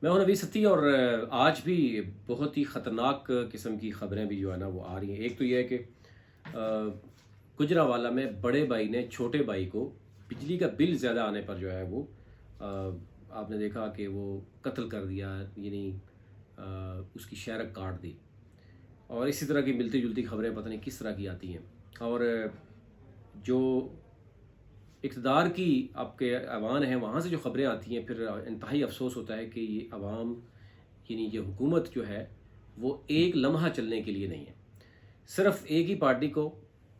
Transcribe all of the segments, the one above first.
میں ہوں نبی ستی، اور آج بھی بہت ہی خطرناک قسم کی خبریں بھی جو ہے نا وہ آ رہی ہیں۔ ایک تو یہ ہے کہ گجرانوالہ میں بڑے بھائی نے چھوٹے بھائی کو بجلی کا بل زیادہ آنے پر جو ہے وہ آ، آپ نے دیکھا کہ وہ قتل کر دیا، یعنی اس کی شہرک کاٹ دی۔ اور اسی طرح کی ملتی جلتی خبریں پتہ نہیں کس طرح کی آتی ہیں۔ اور جو اقتدار کی آپ کے ایوان ہیں وہاں سے جو خبریں آتی ہیں، پھر انتہائی افسوس ہوتا ہے کہ یہ عوام، یعنی یہ حکومت جو ہے وہ ایک لمحہ چلنے کے لیے نہیں ہے۔ صرف ایک ہی پارٹی کو،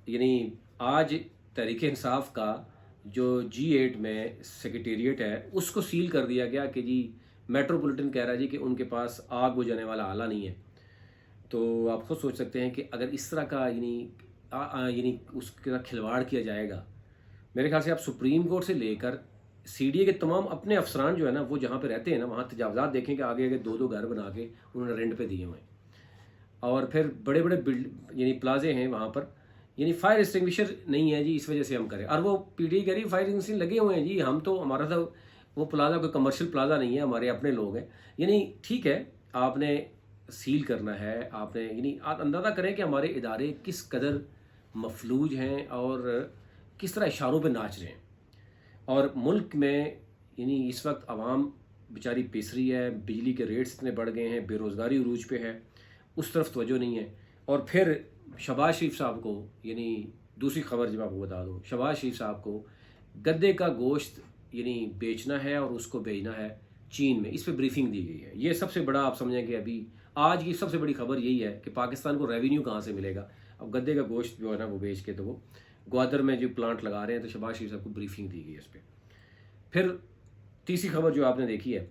یعنی آج تحریک انصاف کا جو G8 میں سیکریٹریٹ ہے اس کو سیل کر دیا گیا کہ جی میٹروپولیٹن کہہ رہا ہے جی کہ ان کے پاس آگ بجھانے والا آلہ نہیں ہے۔ تو آپ خود سوچ سکتے ہیں کہ اگر اس طرح کا یعنی اس کا کھلواڑ کیا جائے گا، میرے خیال سے آپ سپریم کورٹ سے لے کر CDA کے تمام اپنے افسران جو ہے نا وہ جہاں پہ رہتے ہیں نا وہاں تجاوزات دیکھیں کہ آگے آگے دو دو گھر بنا کے انہوں نے رینٹ پہ دیے ہوئے ہیں۔ اور پھر بڑے بڑے یعنی پلازے ہیں وہاں پر، یعنی فائر ایکسٹنگوشر نہیں ہے جی، اس وجہ سے ہم کریں۔ اور وہ PTI کہہ رہی فائر ایکسٹنگوشر لگے ہوئے ہیں جی، ہم تو ہمارا تو وہ پلازا کوئی کمرشل پلازا نہیں ہے، ہمارے اپنے لوگ ہیں۔ یعنی ٹھیک ہے، آپ نے سیل کرنا ہے، آپ نے، یعنی آپ اندازہ کریں کہ ہمارے ادارے کس قدر مفلوج ہیں اور کس طرح اشاروں پہ ناچ رہے ہیں۔ اور ملک میں یعنی اس وقت عوام بیچاری پیس رہی ہے، بجلی کے ریٹس اتنے بڑھ گئے ہیں، بے روزگاری عروج پہ ہے، اس طرف توجہ نہیں ہے۔ اور پھر شہباز شریف صاحب کو، یعنی دوسری خبر جب آپ کو بتا دوں، شہباز شریف صاحب کو گدے کا گوشت یعنی بیچنا ہے اور اس کو بھیجنا ہے چین میں، اس پہ بریفنگ دی گئی ہے۔ یہ سب سے بڑا آپ سمجھیں کہ ابھی آج کی سب سے بڑی خبر یہی ہے کہ پاکستان کو ریونیو کہاں سے ملے گا اب گدے کا گوشت جو ہے نا وہ بیچ کے، تو وہ گوادر میں جو پلانٹ لگا رہے ہیں، تو شہباز شریف صاحب کو بریفنگ دی گئی ہے اس پہ۔ پھر تیسری خبر جو آپ نے دیکھی ہے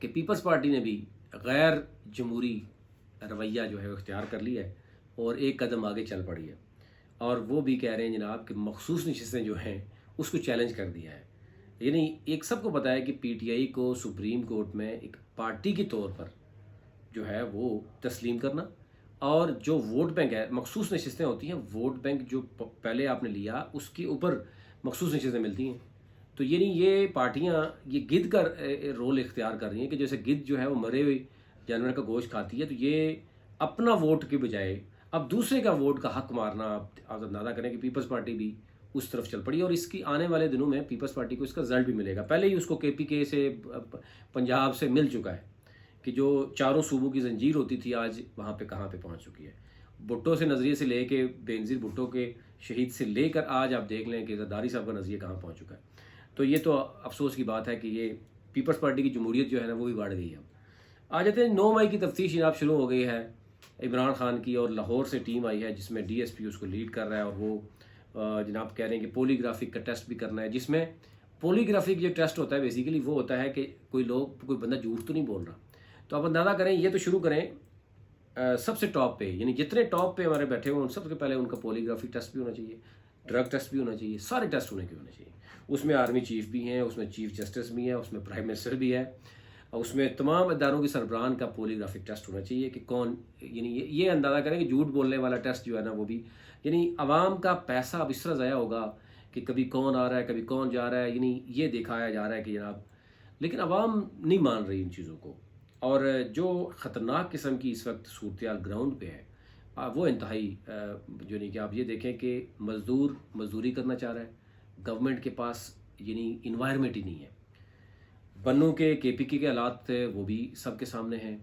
کہ پیپلز پارٹی نے بھی غیر جمہوری رویہ جو ہے وہ اختیار کر لیا ہے اور ایک قدم آگے چل پڑی ہے، اور وہ بھی کہہ رہے ہیں جناب کہ مخصوص نشستیں جو ہیں اس کو چیلنج کر دیا ہے۔ یعنی ایک سب کو پتہ ہے کہ PTI کو سپریم کورٹ میں ایک پارٹی کے طور پر جو ہے وہ تسلیم کرنا، اور جو ووٹ بینک ہے، مخصوص نشستیں ہوتی ہیں، ووٹ بینک جو پہلے آپ نے لیا اس کے اوپر مخصوص نشستیں ملتی ہیں۔ تو یعنی یہ پارٹیاں یہ گدھ کا رول اختیار کر رہی ہیں کہ جیسے گدھ جو ہے وہ مرے ہوئے جانور کا گوشت کھاتی ہے، تو یہ اپنا ووٹ کے بجائے اب دوسرے کا ووٹ کا حق مارنا۔ آپ اندازہ کریں کہ پیپلز پارٹی بھی اس طرف چل پڑی، اور اس کی آنے والے دنوں میں پیپلز پارٹی کو اس کا رزلٹ بھی ملے گا۔ پہلے ہی اس کو KPK سے، پنجاب سے مل چکا ہے کہ جو چاروں صوبوں کی زنجیر ہوتی تھی آج وہاں پہ کہاں پہ پہنچ چکی ہے۔ بھٹو سے نظریے سے لے کے، بینظیر بھٹو کے شہید سے لے کر آج آپ دیکھ لیں کہ زرداری صاحب کا نظریہ کہاں پہنچ چکا ہے۔ تو یہ تو افسوس کی بات ہے کہ یہ پیپلز پارٹی کی جمہوریت جو ہے نا وہ بھی بڑھ گئی ہے۔ آ جاتے ہیں 9 مئی کی تفتیش جناب شروع ہو گئی ہے عمران خان کی، اور لاہور سے ٹیم آئی ہے جس میں DSP اس کو لیڈ کر رہا ہے، اور وہ جناب کہہ رہے ہیں کہ پولی گرافک کا ٹیسٹ بھی کرنا ہے، جس میں پولی گرافک جو ٹیسٹ ہوتا ہے بیسیکلی وہ ہوتا ہے کہ کوئی بندہ جھوٹ تو نہیں بول رہا۔ تو آپ اندازہ کریں، یہ تو شروع کریں سب سے ٹاپ پہ، یعنی جتنے ٹاپ پہ ہمارے بیٹھے ہوئے ان سب سے پہلے ان کا پولی گرافک ٹیسٹ بھی ہونا چاہیے، ڈرگ ٹیسٹ بھی ہونا چاہیے، سارے ٹیسٹ ہونے چاہیے۔ اس میں آرمی چیف بھی ہیں، اس میں چیف جسٹس بھی ہیں، اس میں پرائم منسٹر بھی ہے، اور اس میں تمام اداروں کی سربراہان کا پولی گرافک ٹیسٹ ہونا چاہیے کہ کون، یعنی یہ اندازہ کریں کہ جھوٹ بولنے والا ٹیسٹ جو ہے نا وہ بھی، یعنی عوام کا پیسہ اب اس طرح ضائع ہوگا کہ کبھی کون آ رہا ہے کبھی کون جا رہا ہے، یعنی یہ دکھایا جا رہا ہے کہ جناب، لیکن عوام نہیں مان رہی ان چیزوں کو۔ اور جو خطرناک قسم کی اس وقت صورتحال گراؤنڈ پہ ہے وہ انتہائی جو نہیں کہ آپ یہ دیکھیں کہ مزدور مزدوری کرنا چاہ رہا ہے، گورنمنٹ کے پاس یعنی انوائرمنٹ ہی نہیں ہے۔ بنوں کے KPK کے حالات وہ بھی سب کے سامنے ہیں۔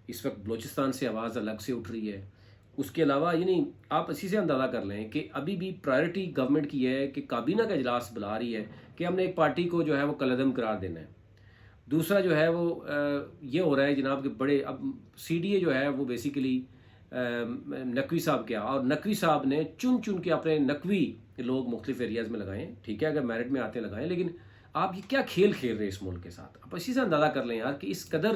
اس وقت بلوچستان سے آواز الگ سے اٹھ رہی ہے۔ اس کے علاوہ یعنی آپ اسی سے اندازہ کر لیں کہ ابھی بھی پرائرٹی گورنمنٹ کی ہے کہ کابینہ کا اجلاس بلا رہی ہے کہ ہم نے ایک پارٹی کو جو ہے وہ کالعدم قرار دینا ہے۔ دوسرا جو ہے وہ یہ ہو رہا ہے جناب کہ بڑے اب CDA جو ہے وہ بیسیکلی نقوی صاحب کیا، اور نقوی صاحب نے چن کے اپنے نقوی لوگ مختلف ایریاز میں لگائے ہیں، ٹھیک ہے اگر میرٹ میں آتے ہیں لگائیں، لیکن آپ یہ کیا کھیل کھیل رہے اس ملک کے ساتھ؟ آپ اسی سے اندازہ کر لیں یار کہ اس قدر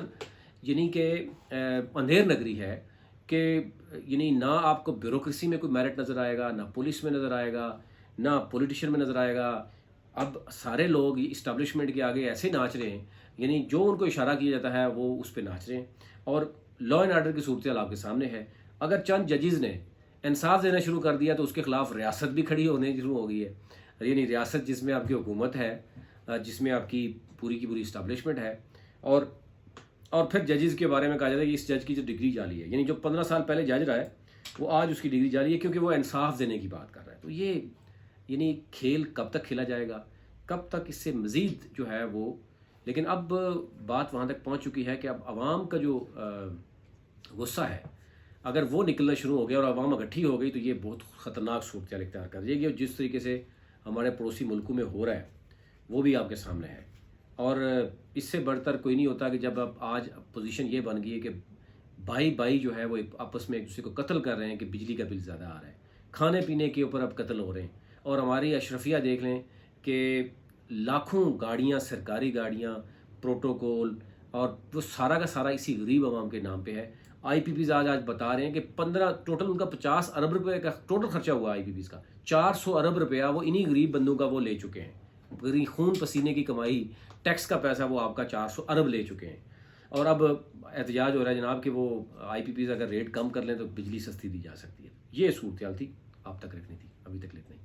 یعنی کہ اندھیر نگری ہے کہ یعنی نہ آپ کو بیوروکریسی میں کوئی میرٹ نظر آئے گا، نہ پولیس میں نظر آئے گا، نہ پولیٹیشین میں نظر آئے گا۔ اب سارے لوگ اسٹیبلشمنٹ کے آگے ایسے ناچ رہے ہیں، یعنی جو ان کو اشارہ کیا جاتا ہے وہ اس پہ ناچ رہے ہیں، اور لا اینڈ آرڈر کی صورتحال آپ کے سامنے ہے۔ اگر چند ججز نے انصاف دینا شروع کر دیا تو اس کے خلاف ریاست بھی کھڑی ہونے شروع ہو گئی ہے، یعنی ریاست جس میں آپ کی حکومت ہے، جس میں آپ کی پوری اسٹیبلشمنٹ ہے، اور اور پھر ججز کے بارے میں کہا جاتا ہے کہ اس جج کی جو ڈگری جعلی ہے، یعنی جو 15 سال پہلے جج رہا ہے وہ آج اس کی ڈگری جعلی ہے کیونکہ وہ انصاف دینے کی بات کر رہا ہے۔ تو یہ یعنی کھیل کب تک کھیلا جائے گا، کب تک اس سے مزید جو ہے وہ، لیکن اب بات وہاں تک پہنچ چکی ہے کہ اب عوام کا جو غصہ ہے اگر وہ نکلنا شروع ہو گیا اور عوام اکٹھی ہو گئی تو یہ بہت خطرناک صورتحال اختیار کر جائے گی، اور جس طریقے سے ہمارے پڑوسی ملکوں میں ہو رہا ہے وہ بھی آپ کے سامنے ہے۔ اور اس سے بڑھ کر کوئی نہیں ہوتا کہ جب اب آج پوزیشن یہ بن گئی ہے کہ بھائی جو ہے وہ آپس میں ایک دوسرے کو قتل کر رہے ہیں کہ بجلی کا بل زیادہ آ رہا ہے، کھانے پینے کے اوپر اب قتل ہو رہے ہیں، اور ہماری اشرفیہ دیکھ لیں کہ لاکھوں گاڑیاں، سرکاری گاڑیاں، پروٹوکول، اور وہ سارا کا سارا اسی غریب عوام کے نام پہ ہے۔ آئی پی پیز آج بتا رہے ہیں کہ 15 ٹوٹل ان کا 50 ارب روپے کا ٹوٹل خرچہ ہوا آئی پی پیز کا، 400 ارب روپیہ وہ انہی غریب بندوں کا وہ لے چکے ہیں، خون پسینے کی کمائی، ٹیکس کا پیسہ وہ آپ کا 400 ارب لے چکے ہیں۔ اور اب احتجاج ہو رہا ہے جناب کہ وہ آئی پی پیز اگر ریٹ کم کر لیں تو بجلی سستی دی جا سکتی ہے۔ یہ صورتحال تھی، آپ تک رکھنی تھی، ابھی تک اتنا ہی۔